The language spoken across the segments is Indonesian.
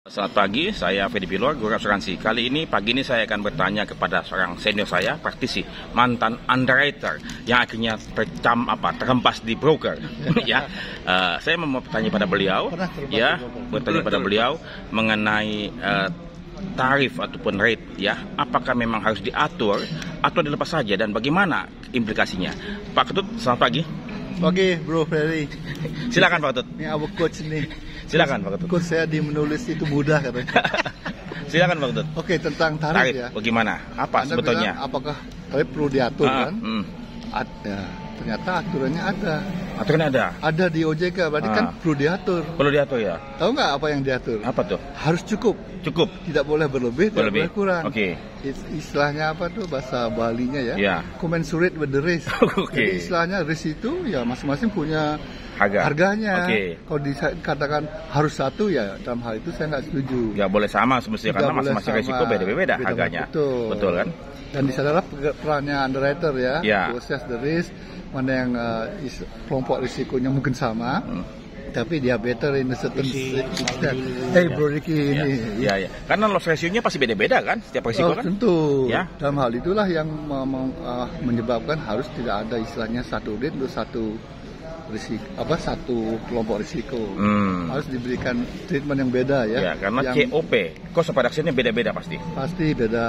Selamat pagi, saya Fedi Pilor, Guru Asuransi. Kali ini, pagi ini saya akan bertanya kepada seorang senior saya, praktisi, mantan underwriter yang akhirnya terhempas di broker. Ya, saya mau bertanya pada beliau, mengenai tarif ataupun rate, ya, apakah memang harus diatur atau dilepas saja dan bagaimana implikasinya? Pak Ketut, selamat pagi. Pagi, Bro Ferry. Silakan Pak Ketut. Ini our coach nih. Silakan Pak Ketut. Coach saya di menulis itu mudah katanya. Silakan Pak Ketut. Oke, tentang tarif ya. Bagaimana? Apa Anda sebetulnya? bilang, apakah tarif perlu diatur kan? Ada. Ternyata aturannya ada. Aturannya ada? Ada di OJK, berarti kan perlu diatur. Perlu diatur ya? Tahu nggak apa yang diatur? Apa tuh? Harus cukup. Cukup? Tidak boleh berlebih, tidak boleh kurang. Oke. Istilahnya apa tuh bahasa Balinya ya? Ya. Commensurate with the risk. Jadi istilahnya risk itu ya masing-masing punya harganya. Kalau dikatakan harus satu ya dalam hal itu saya nggak setuju. Ya boleh sama semestinya karena masing-masing risiko beda-beda harganya. Betul kan? Dan di sanalah perannya underwriter ya, to assess the risk, mana yang kelompok risikonya mungkin sama, tapi dia better in a certain extent. Bro Ricky ini. Ya. Karena loss ratio-nya pasti beda-beda kan, setiap risiko kan? Tentu. Ya. Dalam hal itulah yang menyebabkan harus tidak ada istilahnya satu rate untuk satu kelompok risiko. Harus diberikan treatment yang beda ya. Ya, karena COP, cost of production-nya beda-beda pasti. Pasti beda.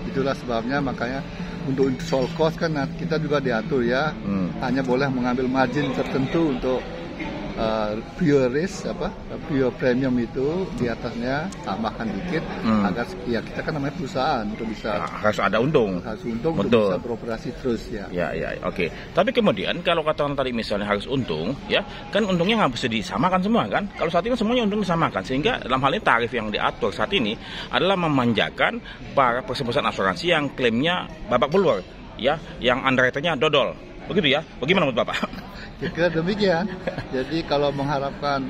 Itulah sebabnya makanya untuk soal cost kan kita juga diatur ya. Hanya boleh mengambil margin tertentu untuk pure risk pure premium itu di atasnya tambahkan dikit agar ya kita kan namanya perusahaan untuk bisa harus ada untung. Harus untung untuk bisa beroperasi terus ya. Ya, oke. Tapi kemudian kalau katakan tadi misalnya harus untung, ya kan untungnya nggak bisa disamakan semua kan? Kalau saat ini semuanya untung disamakan, sehingga dalam hal ini tarif yang diatur saat ini adalah memanjakan para perusahaan asuransi yang klaimnya babak belur, ya, yang underwriter-nya dodol. Begitu ya? Bagaimana menurut Bapak? Kira demikian. Jadi kalau mengharapkan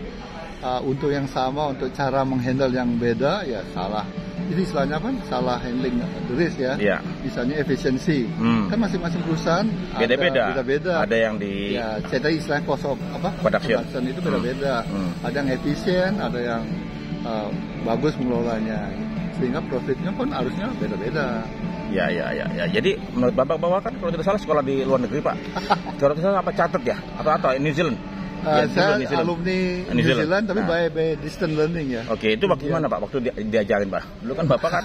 untuk yang sama, untuk cara menghandle yang beda, ya salah. Jadi istilahnya kan salah handling the risk ya. Misalnya efisiensi. Kan masing-masing perusahaan beda-beda. Ada yang di saya tadi istilahnya cost of production itu beda-beda. Ada yang efisien, ada yang bagus mengelolanya. Sehingga profitnya pun harusnya beda-beda. Ya. Jadi menurut Bapak bahwa kan kalau tidak salah sekolah di luar negeri Pak. Kalau tidak salah apa catat ya? Atau New Zealand? Saya alumni New Zealand tapi by distance learning ya. Oke, itu bagaimana Pak waktu diajarin Pak? Dulu kan Bapak kan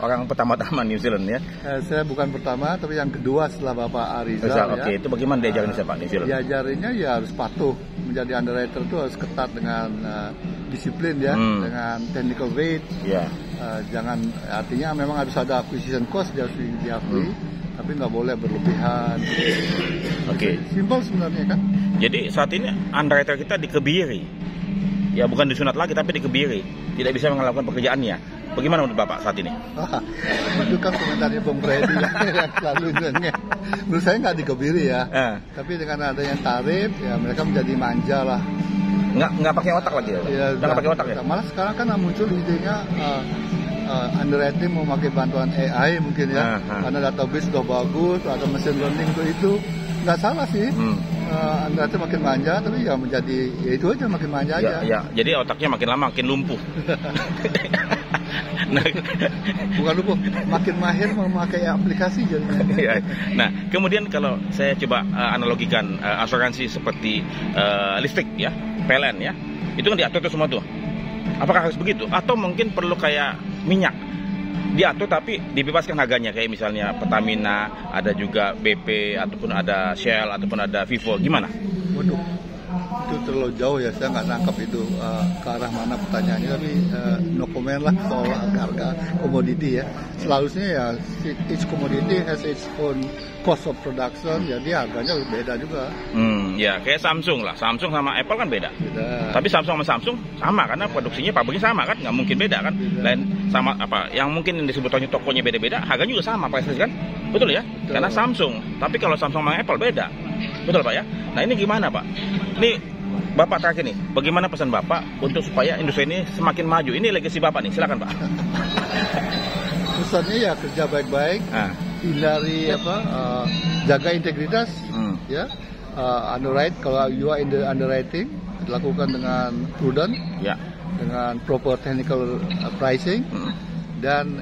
orang pertama-tama New Zealand ya. Saya bukan pertama tapi yang kedua setelah Bapak Arizal. Oke, itu bagaimana diajarin Pak New Zealand? Diajarinnya ya harus patuh. Menjadi underwriter itu harus ketat dengan disiplin ya, dengan technical rate. Jangan, artinya memang harus ada acquisition cost harus diakui, tapi nggak boleh berlebihan. Simpel sebenarnya kan. Jadi saat ini underwriter kita dikebiri, ya bukan disunat lagi tapi dikebiri, tidak bisa melakukan pekerjaannya. Bagaimana menurut Bapak saat ini? Itu kan komentarnya Bung Freddy yang selalu nanya. Menurut saya nggak dikebiri ya, tapi dengan adanya tarif ya mereka menjadi manja lah. Nggak pakai otak lagi ya? Nggak pakai otak ya? Malah sekarang kan muncul idenya underwriting mau pakai bantuan AI mungkin ya, karena database sudah bagus, ada machine learning untuk itu. Nggak salah sih, underwriting makin manja, tapi ya menjadi ya itu aja makin manja aja. Ya, jadi otaknya makin lama makin lumpuh. Bukan lumpuh, makin mahir memakai aplikasi jadinya. Nah, kemudian kalau saya coba analogikan asuransi seperti listrik ya, PLN ya, itu kan diatur tuh semua tuh. Apakah harus begitu? Atau mungkin perlu kayak minyak diatur tapi dibebaskan harganya, kayak misalnya Pertamina, ada juga BP ataupun ada Shell ataupun ada Vivo, gimana? Waduh, itu terlalu jauh ya, saya nggak nangkap itu ke arah mana pertanyaannya, tapi no comment lah soal harga komoditi ya. Seharusnya ya each commodity has its own cost of production, jadi harganya beda juga. Ya kayak Samsung lah, Samsung sama Apple kan beda. Tapi Samsung sama Samsung sama karena produksinya pabriknya sama kan, nggak mungkin beda kan. Lain sama apa yang mungkin disebutnya tokonya beda-beda, harganya juga sama price kan, betul ya? Karena Samsung. Tapi kalau Samsung sama Apple beda, betul Pak ya? Nah ini gimana Pak? Ini Bapak terakhir nih, bagaimana pesan Bapak untuk supaya industri ini semakin maju? Ini legasi Bapak nih, silakan Pak. Pesannya ya kerja baik-baik, hindari jaga integritas, ya. Underwrite, kalau you are in the underwriting dilakukan dengan prudent, dengan proper technical pricing, dan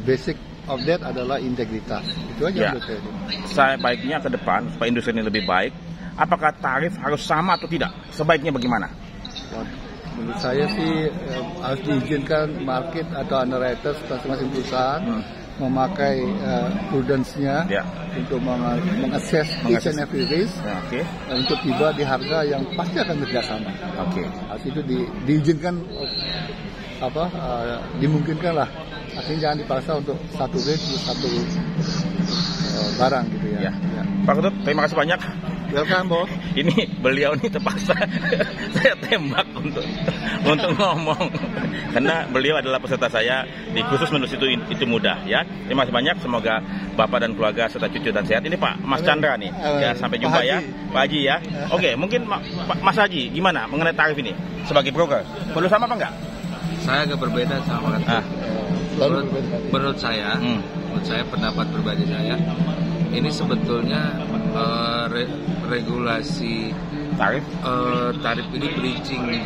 basic of that adalah integritas. Itu aja menurut saya. Saya baiknya ke depan supaya industri ini lebih baik. Apakah tarif harus sama atau tidak? Sebaiknya bagaimana? Menurut saya sih harus diizinkan market atau underwriters masing-masing perusahaan memakai prudence-nya untuk mengakses each and every risk untuk tiba di harga yang pasti akan kerjasama. Harus itu diizinkan dimungkinkan lah. Artinya jangan dipaksa untuk satu risk untuk satu barang gitu ya. Pak Ketut, terima kasih banyak. Welcome, Bos. Ini beliau ini terpaksa saya tembak untuk ngomong karena beliau adalah peserta saya di khusus menulis itu mudah ya. Terima kasih banyak, semoga Bapak dan keluarga serta cucu dan sehat. Ini Pak Mas Chandra nih. Ya, sampai jumpa ya, Pak Haji ya. Oke, mungkin Mas Haji gimana mengenai tarif ini sebagai broker? Perlu sama apa enggak? Saya agak berbeda sama Pak Ketut. Menurut saya pendapat pribadi saya, ini sebetulnya regulasi tarif ini bridging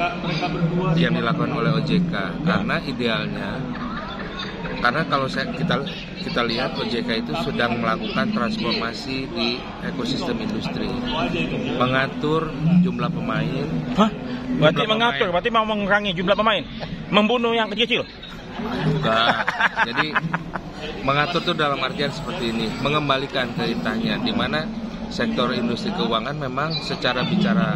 yang dilakukan oleh OJK, karena idealnya, karena kalau kita lihat OJK itu sedang melakukan transformasi di ekosistem industri, mengatur jumlah pemain. Berarti mau mengurangi jumlah pemain, membunuh yang kecil-kecil. Bukan. Jadi mengatur itu dalam artian seperti ini, mengembalikan kaitannya, di mana sektor industri keuangan memang secara bicara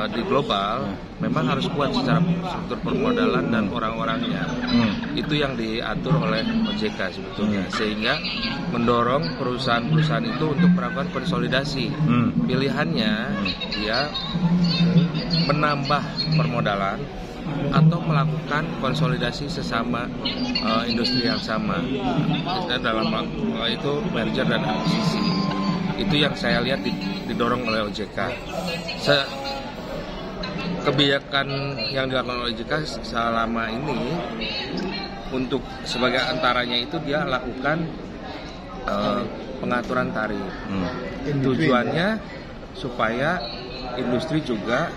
di global memang harus kuat secara struktur permodalan dan orang-orangnya. Itu yang diatur oleh OJK sebetulnya, sehingga mendorong perusahaan-perusahaan itu untuk melakukan konsolidasi. Pilihannya dia menambah permodalan atau melakukan konsolidasi sesama industri yang sama. Dalam itu merger dan akuisisi. Itu yang saya lihat didorong oleh OJK. Kebijakan yang dilakukan oleh OJK selama ini untuk sebagai antaranya itu dia lakukan pengaturan tarif. Tujuannya supaya industri juga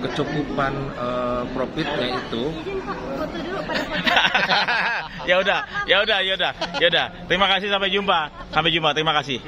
kecukupan profitnya itu. Ya udah. Terima kasih, sampai jumpa. Terima kasih.